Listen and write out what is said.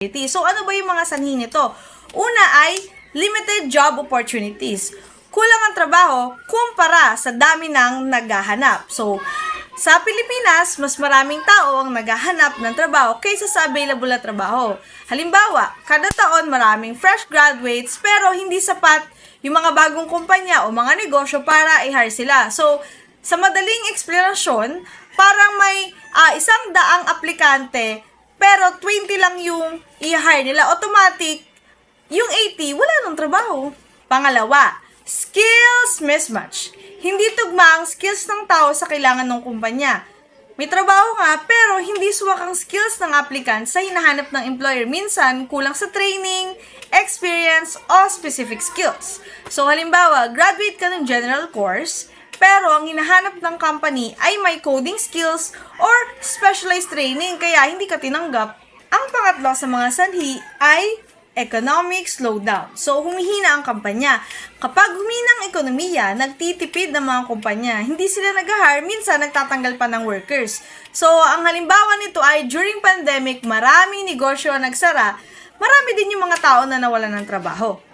So ano ba yung mga sanhi nito? Una ay limited job opportunities. Kulang ang trabaho kumpara sa dami ng naghahanap. So, sa Pilipinas, mas maraming tao ang naghahanap ng trabaho kaysa sa available na trabaho. Halimbawa, kada taon maraming fresh graduates pero hindi sapat yung mga bagong kumpanya o mga negosyo para i-hire sila. So, sa madaling eksplanasyon, parang may 100 aplikante pero 20 lang yung i-hire nila. Automatic, yung 80, wala nang trabaho. Pangalawa, skills mismatch. Hindi tugma ang skills ng tao sa kailangan ng kumpanya. May trabaho nga, pero hindi suwak ang skills ng applicant sa hinahanap ng employer. Minsan, kulang sa training, experience, o specific skills. So, halimbawa, graduate ka ng general course, pero ang hinahanap ng company ay may coding skills or specialized training, kaya hindi ka tinanggap. Ang pangatlo sa mga sanhi ay economic slowdown. So, humihina ang kampanya. Kapag humina ang ekonomiya, nagtitipid ng mga kumpanya. Hindi sila nag-hire, minsan nagtatanggal pa ng workers. So, ang halimbawa nito ay during pandemic, maraming negosyo ang nagsara, marami din yung mga tao na nawalan ng trabaho.